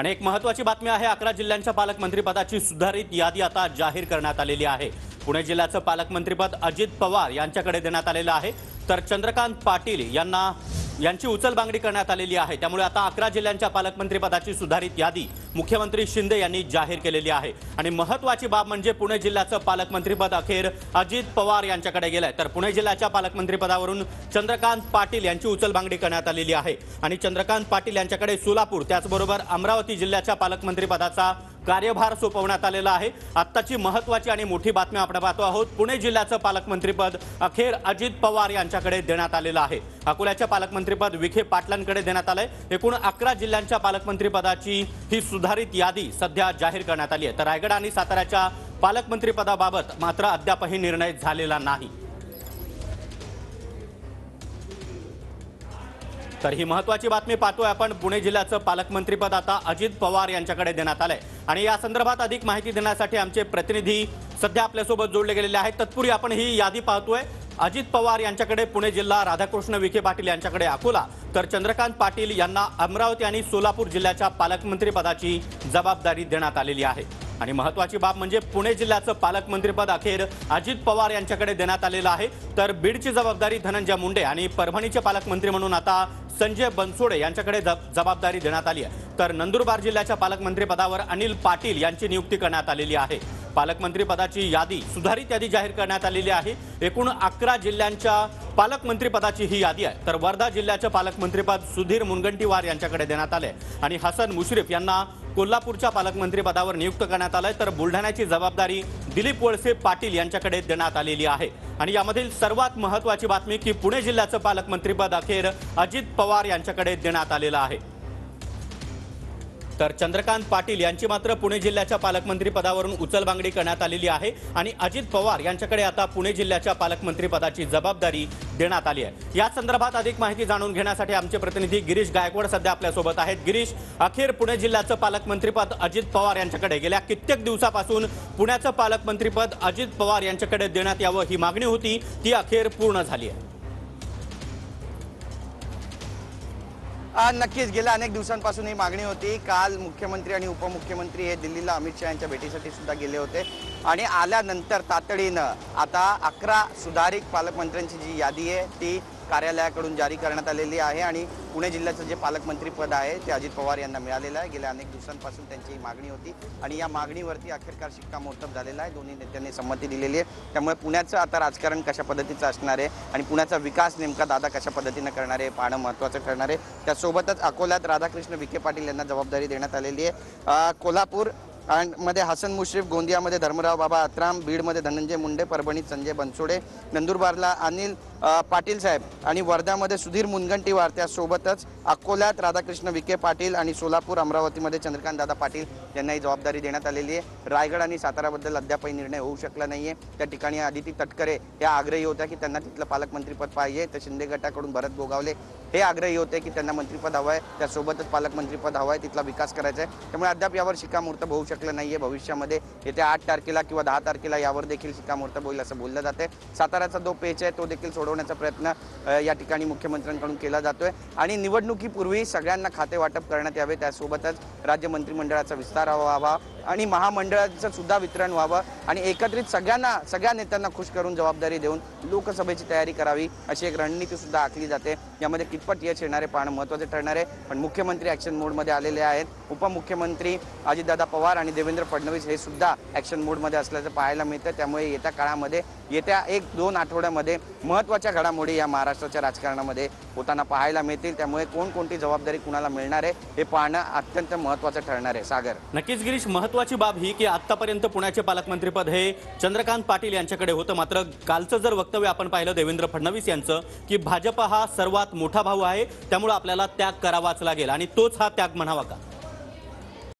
आणि एक महत्त्वाची बातमी आहे, 11 जिल्ह्यांच्या पालकमंत्रीपदाची सुधारित यादी आता जाहीर करण्यात आलेली आहे। पुणे जिल्ह्याचं पालकमंत्रीपद अजित पवार यांच्याकडे देण्यात आलेलं आहे, तर चंद्रकांत पाटील यांची उचलबांगडी करण्यात आलेली आहे। त्यामुळे आता 11 जिल्ह्यांच्या पालकमंत्रीपदाची सुधारित यादी मुख्यमंत्री शिंदे यांनी जाहीर केलेली आहे। आणि महत्त्वाची बाब म्हणजे पुणे जिल्ह्याचं पालकमंत्रीपद अखेर अजित पवार यांच्याकडे गेलंय, तर पुणे जिल्ह्याच्या पालकमंत्रीपदावरून चंद्रकांत पाटील यांची उचलबांगडी करण्यात आलेली आहे। आणि चंद्रकांत पाटील यांच्याकडे सोलापूर त्याचबरोबर अमरावती जिल्ह्याच्या पालकमंत्रीपदाचा कार्यभार सोपवण्यात आलेला आहे। आत्ताची महत्त्वाची आणि मोठी बातमी आपण पाहतो आहोत, पुणे जिल्ह्याचं पालकमंत्रीपद अखेर अजित पवार यांच्याकडे देण्यात आलेलं आहे। अकोल्याच्या पालकमंत्रीपद विखे पाटलांकडे देण्यात आलंय। एकूण 11 जिल्ह्यांच्या पालकमंत्रीपदाची ही सुधारित यादी सध्या जाहीर करण्यात आली आहे। तर रायगड आणि साताऱ्याच्या पालकमंत्रीपदाबाबत मात्र अद्यापही निर्णय झालेला नाही। तर ही महत्त्वाची बातमी पाहतोय आपण, पुणे जिल्ह्याचं पालकमंत्रीपद आता अजित पवार यांच्याकडे देण्यात आलंय। आणि या संदर्भात अधिक माहिती देण्यासाठी आमचे प्रतिनिधी सध्या आपल्यासोबत जोडले गेलेले आहेत। तत्पूर्वी आपण ही यादी पाहतोय, अजित पवार यांच्याकडे पुणे जिल्हा, राधाकृष्ण विखे पाटील यांच्याकडे अकोला, तर चंद्रकांत पाटील यांना अमरावती आणि सोलापूर जिल्ह्याच्या पालकमंत्रीपदाची जबाबदारी देण्यात आलेली आहे। आणि महत्त्वाची बाब म्हणजे पुणे जिल्ह्याचं पालकमंत्रीपद अखेर अजित पवार यांच्याकडे देण्यात आलेलं आहे, तर बीडची जबाबदारी धनंजय मुंडे आणि परभणीचे पालकमंत्री म्हणून आता संजय बनसोडे यांच्याकडे जबाबदारी देण्यात आली आहे। तर नंदुरबार जिल्ह्याच्या पालकमंत्रीपदावर अनिल पाटील यांची नियुक्ती करण्यात आलेली आहे। पालकमंत्रीपदाची यादी, सुधारित यादी जाहीर करण्यात आलेली आहे। एकूण 11 जिल्ह्यांच्या पालकमंत्रीपदाची ही यादी आहे। तर वर्धा जिल्ह्याचं पालकमंत्रीपद सुधीर मुनगंटीवार यांच्याकडे देण्यात आले आणि हसन मुश्रीफ यांना कोल्हापूरच्या पालकमंत्रीपदावर नियुक्त करण्यात आलंय, तर बुलढाण्याची जबाबदारी दिलीप वळसे पाटील यांच्याकडे देण्यात आलेली आहे। आणि यामधील सर्वात महत्त्वाची बातमी की पुणे जिल्ह्याचं पालकमंत्रीपद अखेर अजित पवार यांच्याकडे देण्यात आलेलं आहे। तर चंद्रकांत पाटील यांची मात्र पुणे जिल्ह्याच्या पालकमंत्रीपदावरून उचलबांगडी करण्यात आलेली आहे आणि अजित पवार यांच्याकडे आता पुणे जिल्ह्याच्या पालकमंत्रीपदाची जबाबदारी देण्यात आली आहे। या संदर्भात अधिक माहिती जाणून घेण्यासाठी आमचे प्रतिनिधी गिरीश गायकवाड सध्या आपल्यासोबत आहेत। गिरीश, अखेर पुणे जिल्ह्याचं पालकमंत्रीपद अजित पवार यांच्याकडे गेल्या कित्येक दिवसापासून पुण्याचं पालकमंत्रीपद अजित पवार यांच्याकडे देण्यात यावं ही मागणी होती, ती अखेर पूर्ण झाली आहे। नक्कीच गेल्या अनेक दिवसांपासून ही मागणी होती। काल मुख्यमंत्री आणि उपमुख्यमंत्री हे दिल्लीला अमित शहा यांच्या भेटीसाठी सुद्धा गेले होते आणि आल्यानंतर तातडीनं आता 11 सुधारित पालकमंत्र्यांची जी यादी आहे ती कार्यालयाकडून जारी करण्यात आलेली आहे आणि पुणे जिल्ह्याचं जे पालकमंत्रीपद आहे ते अजित पवार यांना मिळालेलं आहे। गेल्या अनेक दिवसांपासून त्यांची ही मागणी होती आणि या मागणीवरती अखेरकार शिक्कामोर्तब झालेला आहे। दोन्ही नेत्यांनी संमती दिलेली आहे। त्यामुळे पुण्याचं आता राजकारण कशा पद्धतीचं असणार आहे आणि पुण्याचा विकास नेमका दादा कशा पद्धतीनं करणार आहे पाहणं महत्त्वाचं ठरणार आहे। त्यासोबतच अकोल्यात राधाकृष्ण विखे पाटील यांना जबाबदारी देण्यात आलेली आहे। कोल्हापूर मध्ये हसन मुश्रीफ, गोंदियामध्ये धर्मराव बाबा अत्राम, बीडमध्ये धनंजय मुंडे, परभणीत संजय बनसोडे, नंदुरबारला अनिल पाटील साहेब आणि वर्ध्यामध्ये सुधीर मुनगंटीवार, त्यासोबतच अकोल्यात राधाकृष्ण विखे पाटील आणि सोलापूर अमरावतीमध्ये चंद्रकांत दादा पाटील यांना ही जबाबदारी देण्यात आलेली आहे। रायगड आणि साताराबद्दल अद्यापही निर्णय होऊ शकला नाहीये। त्या ठिकाणी आदिती तटकरे या आग्रही होत्या की त्यांना तिथलं पालकमंत्रीपद पाहिजे, तर शिंदे गटाकडून भरत गोगावले हे आग्रही होते की त्यांना मंत्रिपद हवं आहे, त्यासोबतच पालकमंत्रीपद हवं आहे, तिथला विकास करायचा आहे। त्यामुळे अद्याप यावर शिक्कामोर्तब होऊ शकलं नाहीये। भविष्यामध्ये येत्या 8 तारखेला किंवा 10 तारखेला यावर देखील शिक्कामोर्तब होईल असं बोललं जाते। साताऱ्याचा जो पेच आहे तो देखील सोडवण्याचा प्रयत्न या ठिकाणी मुख्यमंत्र्यांकडून केला जातोय आणि निवडणुकीपूर्वी सगळ्यांना खाते वाटप करण्यात यावे, त्यासोबतच राज्य मंत्रिमंडळाचा विस्तार व्हावा आणि महामंडळाचं सुद्धा वितरण व्हावं आणि एकत्रित सगळ्या नेत्यांना खुश करून जबाबदारी देऊन लोकसभेची तयारी करावी अशी एक रणनीती सुद्धा आखली जाते। यामध्ये कितपत यश येणारे पाहणं महत्त्वाचे ठरणार आहे। पण मुख्यमंत्री ॲक्शन मोडमध्ये आलेले आहेत। उपमुख्यमंत्री अजितदादा पवार आणि देवेंद्र फडणवीस हे सुद्धा ॲक्शन मोडमध्ये असल्याचं पाहायला मिळतं। त्यामुळे येत्या काळामध्ये येत्या 1-2 आठवड्यामध्ये महत्त्वाच्या घडामोडी या महाराष्ट्राच्या राजकारणामध्ये होताना पाहायला मिळतील। त्यामुळे कोणकोणती जबाबदारी कुणाला मिळणार आहे हे पाहणं अत्यंत महत्त्वाचं ठरणार आहे। सागर, नक्कीच गिरीश, महत्त्वाची बाब ही की आतापर्यंत पुण्याचे पालकमंत्रीपद हे चंद्रकांत पाटील यांच्याकडे होतं, मात्र कालचं जर वक्तव्य आपण पाहिलं देवेंद्र फडणवीस यांचं की भाजप हा सर्वात मोठा भाऊ आहे, त्यामुळे आपल्याला त्याग करावाच लागेल आणि तोच हा त्याग म्हणावा का?